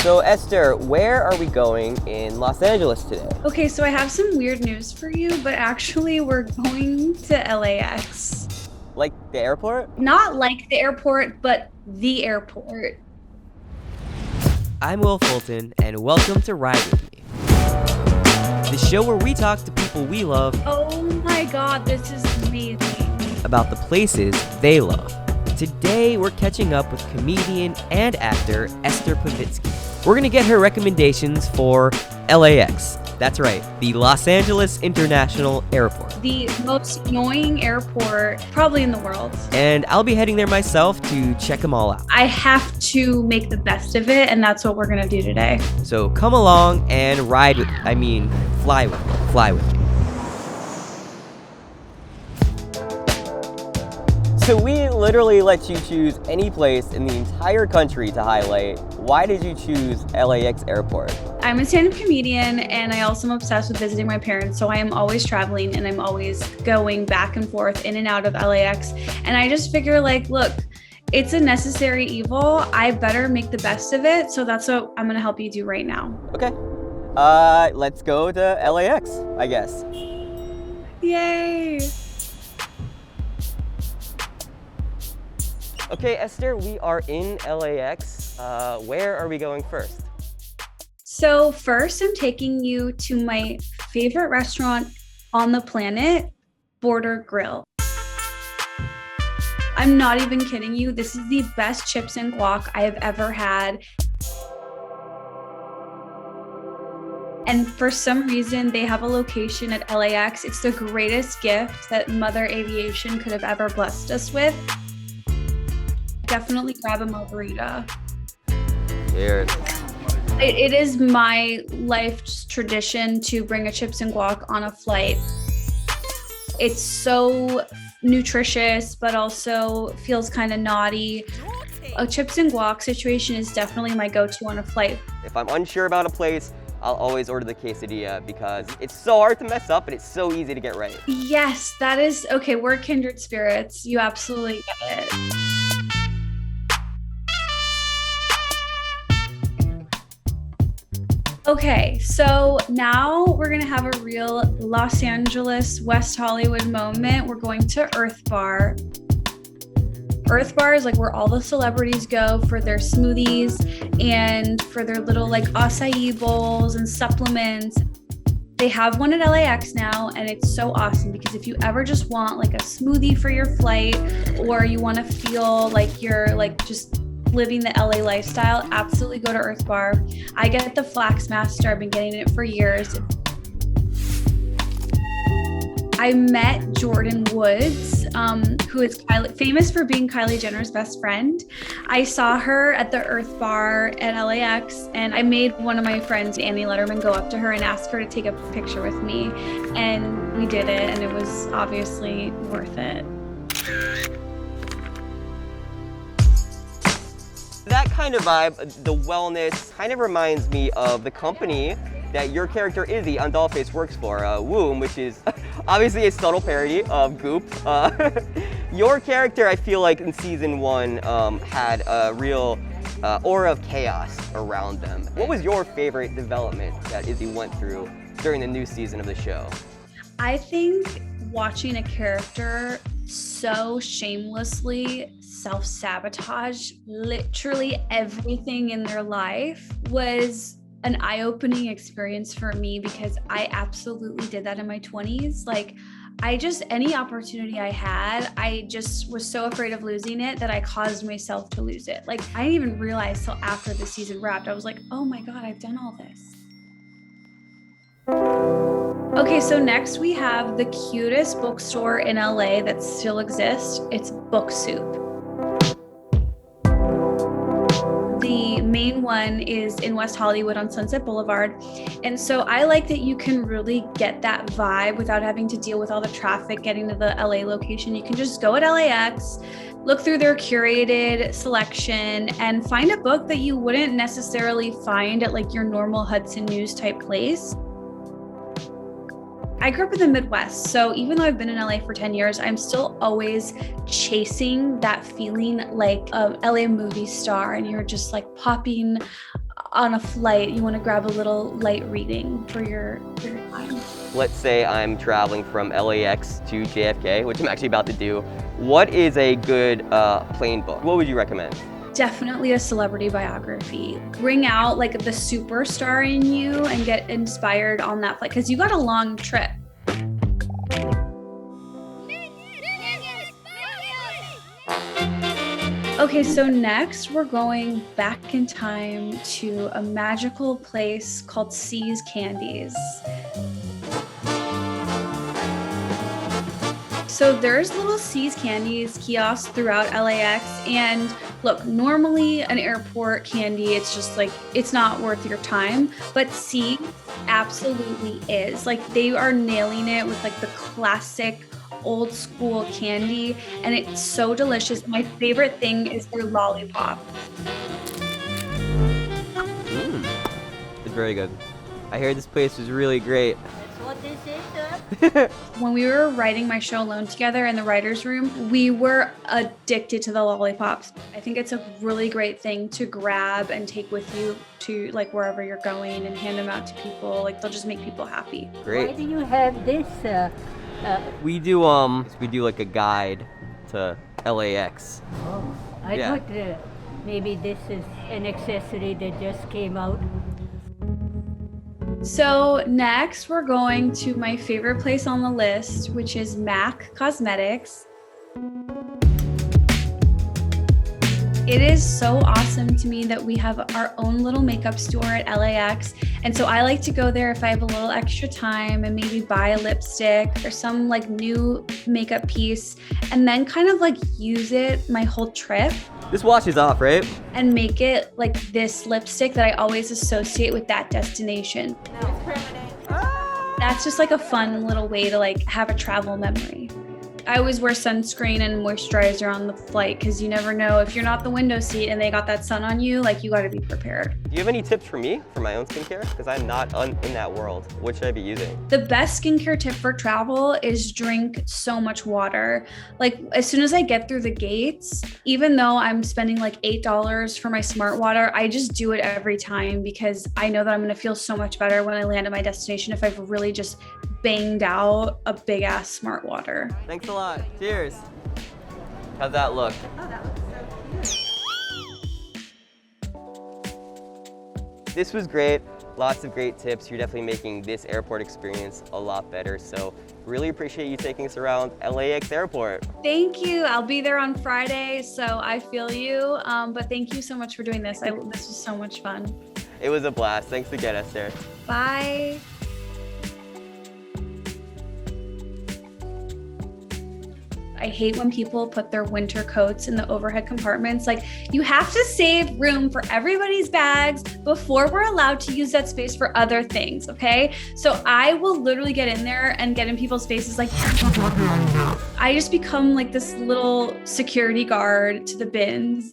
So Esther, where are we going in Los Angeles today? Okay, so I have some weird news for you, but actually we're going to LAX. Like the airport? Not like the airport, but the airport. I'm Will Fulton, and welcome to Ride With Me, the show where we talk to people we love Oh my god, this is amazing. about the places they love. Today, we're catching up with comedian and actor Esther Povitsky. We're gonna get her recommendations for LAX. That's right, the Los Angeles International Airport. The most annoying airport probably in the world. And I'll be heading there myself to check them all out. I have to make the best of it, and that's what we're gonna do today. So come along and fly with me. Fly with me. So we literally let you choose any place in the entire country to highlight. Why did you choose LAX Airport? I'm a stand-up comedian, and I also am obsessed with visiting my parents, so I am always traveling and I'm always going back and forth in and out of LAX. And I just figure, like, look, it's a necessary evil. I better make the best of it, so that's what I'm gonna help you do right now. Okay. Let's go to LAX, I guess. Yay! Okay, Esther, we are in LAX. Where are we going first? So first, I'm taking you to my favorite restaurant on the planet, Border Grill. I'm not even kidding you. This is the best chips and guac I have ever had. And for some reason, they have a location at LAX. It's the greatest gift that Mother Aviation could have ever blessed us with. Definitely grab a margarita. Cheers. It is my life's tradition to bring a chips and guac on a flight. It's so nutritious, but also feels kind of naughty. A chips and guac situation is definitely my go-to on a flight. If I'm unsure about a place, I'll always order the quesadilla because it's so hard to mess up and it's so easy to get right. Yes, that is, okay, we're kindred spirits. You absolutely get it. Okay, so now we're gonna have a real Los Angeles, West Hollywood moment. We're going to EARTHBAR. EARTHBAR is like where all the celebrities go for their smoothies and for their little like acai bowls and supplements. They have one at LAX now, and it's so awesome because if you ever just want like a smoothie for your flight, or you wanna feel like you're like just living the LA lifestyle, absolutely go to EARTHBAR. I get the Flax Master. I've been getting it for years. I met Jordan Woods, who is famous for being Kylie Jenner's best friend. I saw her at the EARTHBAR at LAX, and I made one of my friends, Annie Letterman, go up to her and ask her to take a picture with me. And we did it, and it was obviously worth it. That kind of vibe, the wellness, kind of reminds me of the company that your character Izzy on DOLLFACE works for, Womb, which is obviously a subtle parody of Goop. Your character, I feel like in season 1, had a real aura of chaos around them. What was your favorite development that Izzy went through during the new season of the show? I think watching a character so shamelessly self-sabotage literally everything in their life was an eye-opening experience for me, because I absolutely did that in my 20s. Like, any opportunity I had, I just was so afraid of losing it that I caused myself to lose it. Like, I didn't even realize till after the season wrapped. I was like, oh my God, I've done all this. Okay, so next we have the cutest bookstore in LA that still exists. It's Book Soup. The main one is in West Hollywood on Sunset Boulevard. And so I like that you can really get that vibe without having to deal with all the traffic getting to the LA location. You can just go at LAX, look through their curated selection, and find a book that you wouldn't necessarily find at like your normal Hudson News type place. I grew up in the Midwest, so even though I've been in LA for 10 years, I'm still always chasing that feeling like a LA movie star, and you're just like popping on a flight, you want to grab a little light reading for your time. Let's say I'm traveling from LAX to JFK, which I'm actually about to do. What is a good plane book? What would you recommend? Definitely a celebrity biography. Bring out like the superstar in you and get inspired on that flight because you got a long trip. Okay, so next we're going back in time to a magical place called C's Candies. So there's little C's Candies kiosks throughout LAX, and look, normally an airport candy, it's just like, it's not worth your time, but C absolutely is. Like they are nailing it with like the classic old school candy, and it's so delicious. My favorite thing is their lollipop. It's very good. I hear this place is really great. That's what this is, sir. When we were writing my show alone together in the writer's room, we were addicted to the lollipops. I think it's a really great thing to grab and take with you to like wherever you're going and hand them out to people. Like they'll just make people happy. Great. Why do you have this? We do like a guide to LAX. Oh, I Yeah. thought maybe this is an accessory that just came out. So next we're going to my favorite place on the list, which is MAC Cosmetics. It is so awesome to me that we have our own little makeup store at LAX. And so I like to go there if I have a little extra time and maybe buy a lipstick or some like new makeup piece and then kind of like use it my whole trip This washes off, right? and make it like this lipstick that I always associate with that destination. That's just like a fun little way to like have a travel memory. I always wear sunscreen and moisturizer on the flight because you never know if you're not the window seat and they got that sun on you, like you got to be prepared. Do you have any tips for me for my own skincare? Because I'm not in that world. What should I be using? The best skincare tip for travel is drink so much water. Like as soon as I get through the gates, even though I'm spending like $8 for my smart water, I just do it every time because I know that I'm going to feel so much better when I land at my destination if I've really just banged out a big ass smart water. Thanks a lot. Cheers. How's that look? Oh, that looks so cute. This was great. Lots of great tips. You're definitely making this airport experience a lot better. So really appreciate you taking us around LAX airport. Thank you. I'll be there on Friday, so I feel you. But thank you so much for doing this. This was so much fun. It was a blast. Thanks again, Esther. Bye. I hate when people put their winter coats in the overhead compartments. Like, you have to save room for everybody's bags before we're allowed to use that space for other things, okay? So I will literally get in there and get in people's faces like, I just become like this little security guard to the bins.